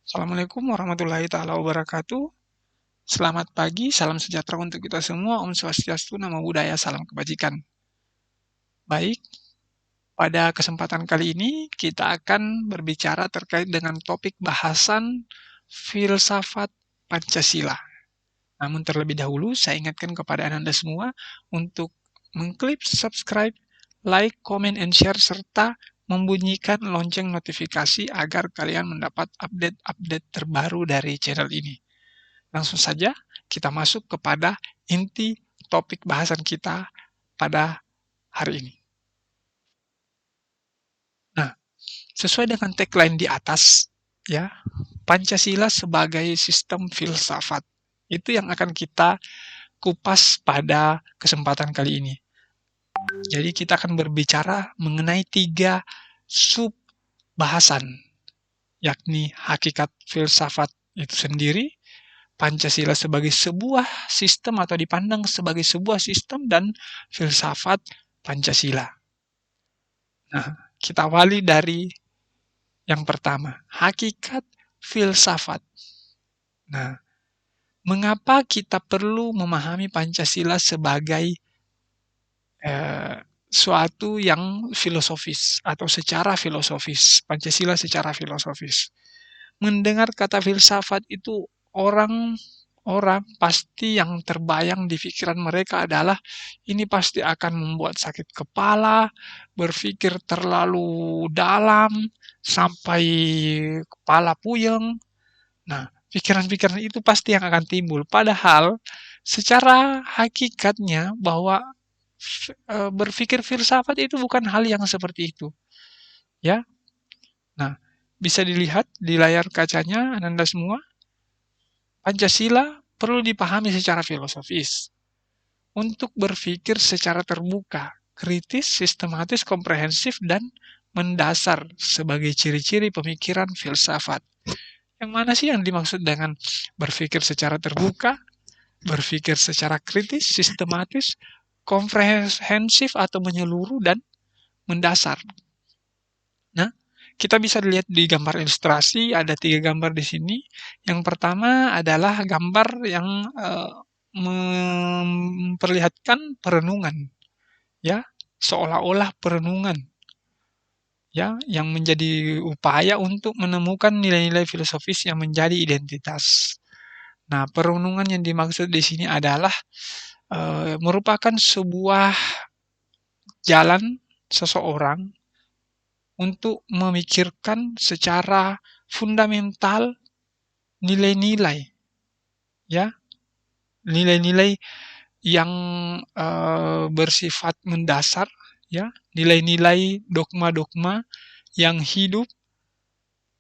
Assalamualaikum warahmatullahi taala wabarakatuh. Selamat pagi, salam sejahtera untuk kita semua. Om Swastiastu, Namo Buddhaya, salam kebajikan. Baik, pada kesempatan kali ini kita akan berbicara terkait dengan topik bahasan filsafat Pancasila. Namun terlebih dahulu saya ingatkan kepada Anda semua untuk mengklik subscribe, like, comment, and share serta membunyikan lonceng notifikasi agar kalian mendapat update-update terbaru dari channel ini. Langsung saja kita masuk kepada inti topik bahasan kita pada hari ini. Nah, sesuai dengan tagline di atas, ya, Pancasila sebagai sistem filsafat. Itu yang akan kita kupas pada kesempatan kali ini. Jadi kita akan berbicara mengenai 3 sub bahasan, yakni hakikat filsafat itu sendiri, Pancasila sebagai sebuah sistem atau dipandang sebagai sebuah sistem, dan filsafat Pancasila. Nah, kita awali dari yang pertama, hakikat filsafat. Nah, mengapa kita perlu memahami Pancasila sebagai suatu yang filosofis atau secara filosofis, Pancasila secara filosofis. Mendengar kata filsafat itu orang orang pasti yang terbayang di pikiran mereka adalah ini pasti akan membuat sakit kepala, berpikir terlalu dalam sampai kepala puyeng. Nah, pikiran-pikiran itu pasti yang akan timbul. Padahal secara hakikatnya bahwa berpikir filsafat itu bukan hal yang seperti itu, ya. Nah, bisa dilihat di layar kacanya Anda semua, Pancasila perlu dipahami secara filosofis untuk berpikir secara terbuka, kritis, sistematis, komprehensif, dan mendasar sebagai ciri-ciri pemikiran filsafat. Yang mana sih yang dimaksud dengan berpikir secara terbuka, berpikir secara kritis, sistematis, komprehensif atau menyeluruh, dan mendasar? Nah, kita bisa lihat di gambar ilustrasi, ada 3 gambar di sini. Yang pertama adalah gambar yang memperlihatkan perenungan, ya, seolah-olah perenungan, ya, yang menjadi upaya untuk menemukan nilai-nilai filosofis yang menjadi identitas. Nah, perenungan yang dimaksud di sini adalah merupakan sebuah jalan seseorang untuk memikirkan secara fundamental nilai-nilai, ya, nilai-nilai yang bersifat mendasar, ya, nilai-nilai dogma-dogma yang hidup,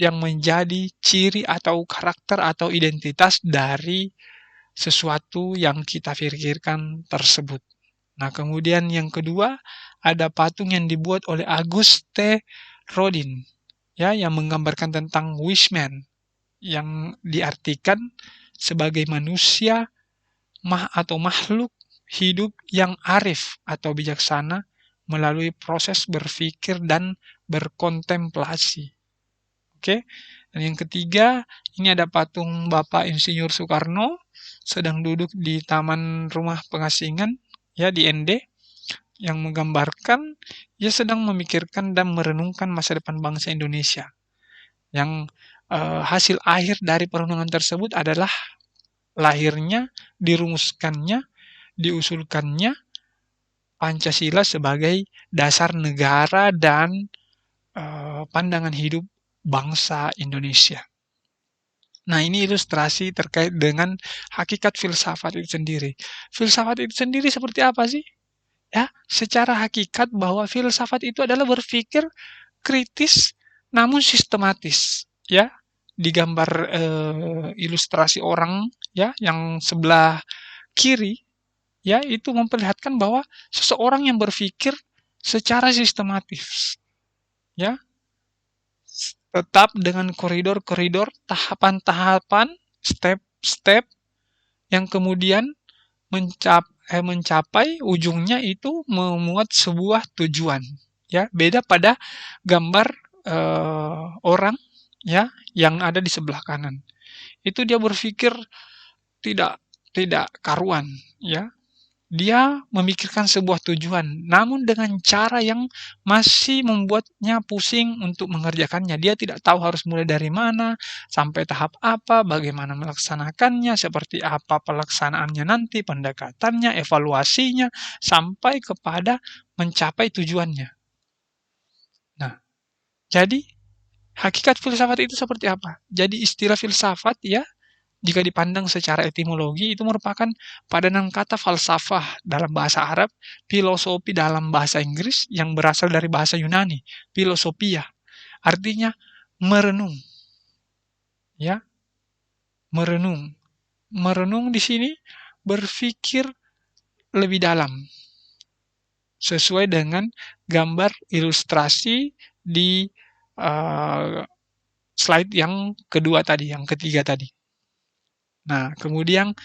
yang menjadi ciri atau karakter atau identitas dari sesuatu yang kita pikirkan tersebut. Nah, kemudian yang kedua, ada patung yang dibuat oleh Auguste Rodin, ya, yang menggambarkan tentang wishman, yang diartikan sebagai manusia atau makhluk hidup yang arif atau bijaksana melalui proses berpikir dan berkontemplasi. Oke. Dan yang ketiga, ini ada patung Bapak Insinyur Soekarno sedang duduk di Taman Rumah Pengasingan, ya, di ND, yang menggambarkan ia sedang memikirkan dan merenungkan masa depan bangsa Indonesia. Yang hasil akhir dari perenungan tersebut adalah lahirnya, dirumuskannya, diusulkannya Pancasila sebagai dasar negara dan pandangan hidup bangsa Indonesia. Nah, ini ilustrasi terkait dengan hakikat filsafat itu sendiri. Filsafat itu sendiri seperti apa sih? Ya, secara hakikat bahwa filsafat itu adalah berpikir kritis namun sistematis, ya. Di gambar ilustrasi orang, ya, yang sebelah kiri, ya, itu memperlihatkan bahwa seseorang yang berpikir secara sistematis, ya, tetap dengan koridor-koridor, tahapan-tahapan, step-step yang kemudian mencapai ujungnya itu memuat sebuah tujuan, ya. Beda pada gambar orang, ya, yang ada di sebelah kanan. Itu dia berpikir tidak tidak karuan, ya. Dia memikirkan sebuah tujuan, namun dengan cara yang masih membuatnya pusing untuk mengerjakannya. Dia tidak tahu harus mulai dari mana, sampai tahap apa, bagaimana melaksanakannya, seperti apa pelaksanaannya nanti, pendekatannya, evaluasinya, sampai kepada mencapai tujuannya. Nah, jadi hakikat filsafat itu seperti apa? Jadi istilah filsafat, ya, jika dipandang secara etimologi itu merupakan padanan kata falsafah dalam bahasa Arab, filosofi dalam bahasa Inggris yang berasal dari bahasa Yunani, filosofia. Artinya merenung, ya, merenung. Merenung di sini berpikir lebih dalam sesuai dengan gambar ilustrasi di uh, slide yang kedua tadi, yang ketiga tadi. Nah, kemudian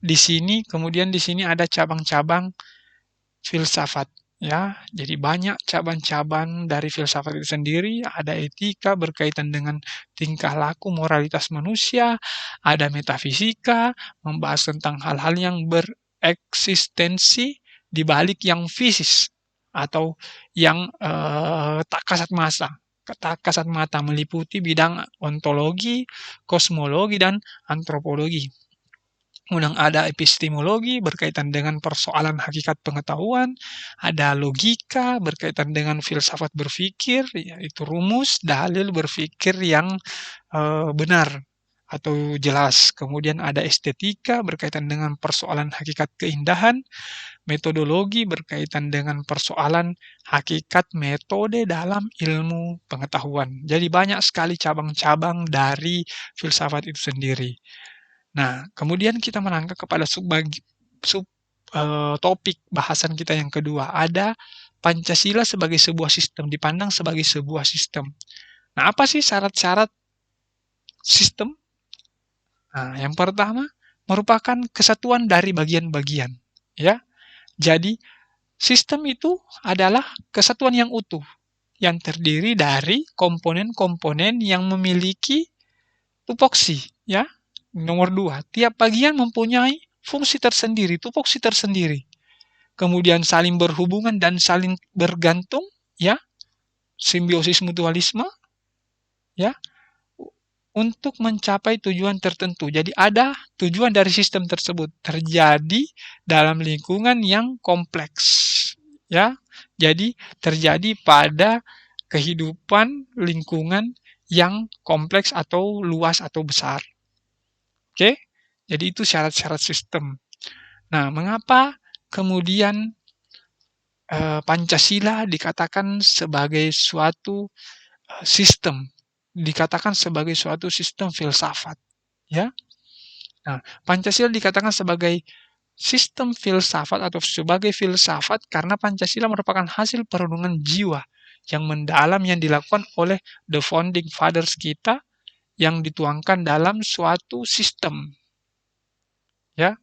di sini ada cabang-cabang filsafat, ya. Jadi banyak cabang-cabang dari filsafat itu sendiri, ada etika berkaitan dengan tingkah laku moralitas manusia, ada metafisika membahas tentang hal-hal yang bereksistensi di balik yang fisis atau yang tak kasat mata meliputi bidang ontologi, kosmologi dan antropologi. Kemudian ada epistemologi berkaitan dengan persoalan hakikat pengetahuan, ada logika berkaitan dengan filsafat berpikir, yaitu rumus, dalil berpikir yang benar atau jelas. Kemudian ada estetika berkaitan dengan persoalan hakikat keindahan, metodologi berkaitan dengan persoalan hakikat metode dalam ilmu pengetahuan. Jadi banyak sekali cabang-cabang dari filsafat itu sendiri. Nah, kemudian kita merangkak kepada topik bahasan kita yang kedua, ada Pancasila sebagai sebuah sistem, dipandang sebagai sebuah sistem. Nah, apa sih syarat-syarat sistem? Nah, yang pertama merupakan kesatuan dari bagian-bagian, ya. Jadi, sistem itu adalah kesatuan yang utuh yang terdiri dari komponen-komponen yang memiliki tupoksi, ya. Nomor 2, tiap bagian mempunyai fungsi tersendiri, tupoksi tersendiri. Kemudian saling berhubungan dan saling bergantung, ya, simbiosis mutualisme, ya, untuk mencapai tujuan tertentu. Jadi ada tujuan dari sistem tersebut terjadi dalam lingkungan yang kompleks, ya. Jadi terjadi pada kehidupan lingkungan yang kompleks atau luas atau besar. Oke? Jadi itu syarat-syarat sistem. Nah, mengapa kemudian Pancasila dikatakan sebagai suatu sistem, dikatakan sebagai suatu sistem filsafat, ya? Nah, Pancasila dikatakan sebagai sistem filsafat atau sebagai filsafat karena Pancasila merupakan hasil perenungan jiwa yang mendalam yang dilakukan oleh the founding fathers kita yang dituangkan dalam suatu sistem, ya.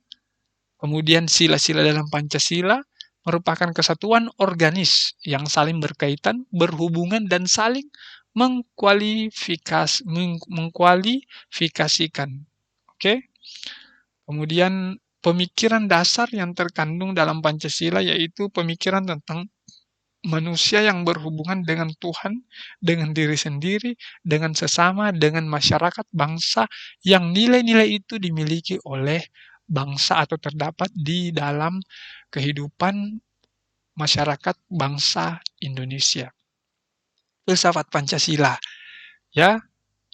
Kemudian sila-sila dalam Pancasila merupakan kesatuan organis yang saling berkaitan, berhubungan dan saling mengkualifikasikan. Oke? Kemudian pemikiran dasar yang terkandung dalam Pancasila yaitu pemikiran tentang manusia yang berhubungan dengan Tuhan, dengan diri sendiri, dengan sesama, dengan masyarakat, bangsa, yang nilai-nilai itu dimiliki oleh bangsa atau terdapat di dalam kehidupan masyarakat bangsa Indonesia. Filsafat Pancasila, ya,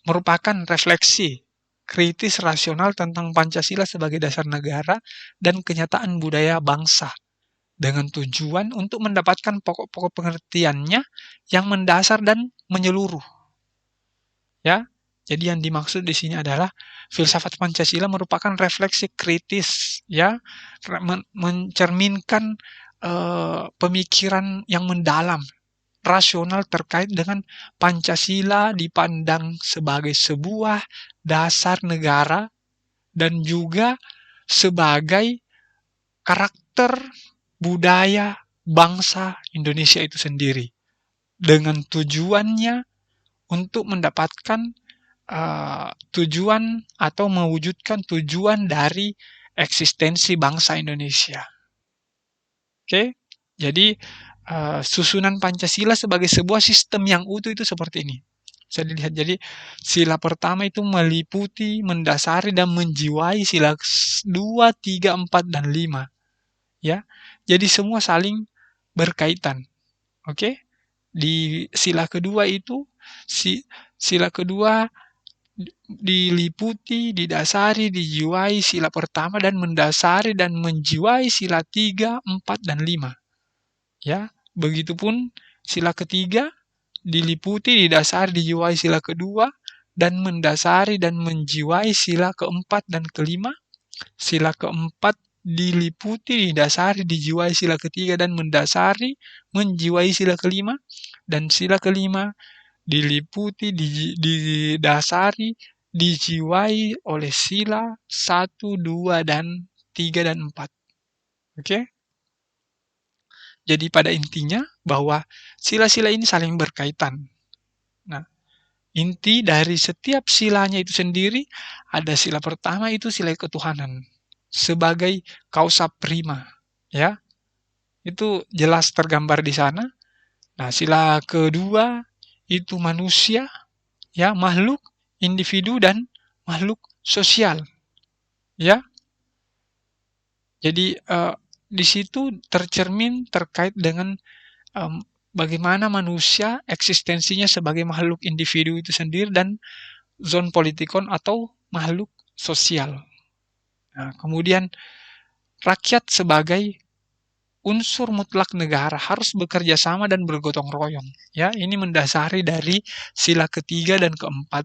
merupakan refleksi kritis rasional tentang Pancasila sebagai dasar negara dan kenyataan budaya bangsa dengan tujuan untuk mendapatkan pokok-pokok pengertiannya yang mendasar dan menyeluruh. Ya, jadi yang dimaksud di sini adalah filsafat Pancasila merupakan refleksi kritis, ya, mencerminkan pemikiran yang mendalam, rasional terkait dengan Pancasila dipandang sebagai sebuah dasar negara dan juga sebagai karakter budaya bangsa Indonesia itu sendiri dengan tujuannya untuk mendapatkan tujuan atau mewujudkan tujuan dari eksistensi bangsa Indonesia. Oke, jadi susunan Pancasila sebagai sebuah sistem yang utuh itu seperti ini. Bisa dilihat. Jadi sila pertama itu meliputi, mendasari dan menjiwai sila 2, 3, 4 dan 5. Ya. Jadi semua saling berkaitan. Oke? Di sila kedua itu sila kedua diliputi, didasari, dijiwai sila pertama dan mendasari dan menjiwai sila 3, 4 dan 5. Ya, begitupun sila ketiga diliputi, didasari, dijiwai sila kedua dan mendasari dan menjiwai sila keempat dan kelima. Sila keempat diliputi, didasari, dijiwai sila ketiga dan mendasari, menjiwai sila kelima. Dan sila kelima diliputi, didasari, dijiwai oleh sila 1, 2, dan 3 dan 4. Oke? Jadi pada intinya bahwa sila-sila ini saling berkaitan. Nah, inti dari setiap silanya itu sendiri, ada sila pertama itu sila ketuhanan sebagai causa prima, ya. Itu jelas tergambar di sana. Nah, sila kedua itu manusia, ya, makhluk, individu dan makhluk sosial, ya. Jadi di situ tercermin terkait dengan bagaimana manusia eksistensinya sebagai makhluk individu itu sendiri dan zon politikon atau makhluk sosial. Nah, kemudian rakyat sebagai unsur mutlak negara harus bekerja sama dan bergotong royong. Ya, ini mendasari dari sila ketiga dan keempat.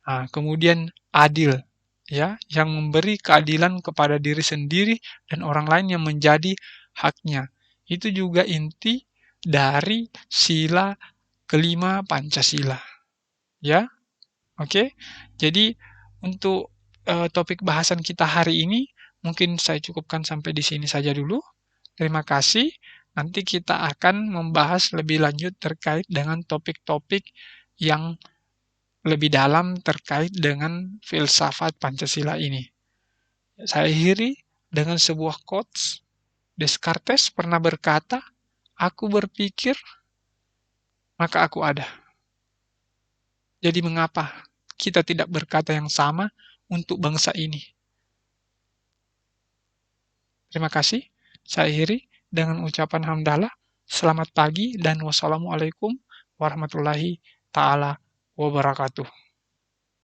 Nah, kemudian adil, ya, yang memberi keadilan kepada diri sendiri dan orang lain yang menjadi haknya. Itu juga inti dari sila kelima Pancasila. Ya, oke. Jadi untuk topik bahasan kita hari ini mungkin saya cukupkan sampai di sini saja dulu. Terima kasih. Nanti kita akan membahas lebih lanjut terkait dengan topik-topik yang lebih dalam terkait dengan filsafat Pancasila ini. Saya akhiri dengan sebuah quotes. Descartes pernah berkata, "Aku berpikir, maka aku ada." Jadi mengapa kita tidak berkata yang sama untuk bangsa ini? Terima kasih. Saya akhiri dengan ucapan hamdalah. Selamat pagi dan wassalamualaikum warahmatullahi taala wabarakatuh.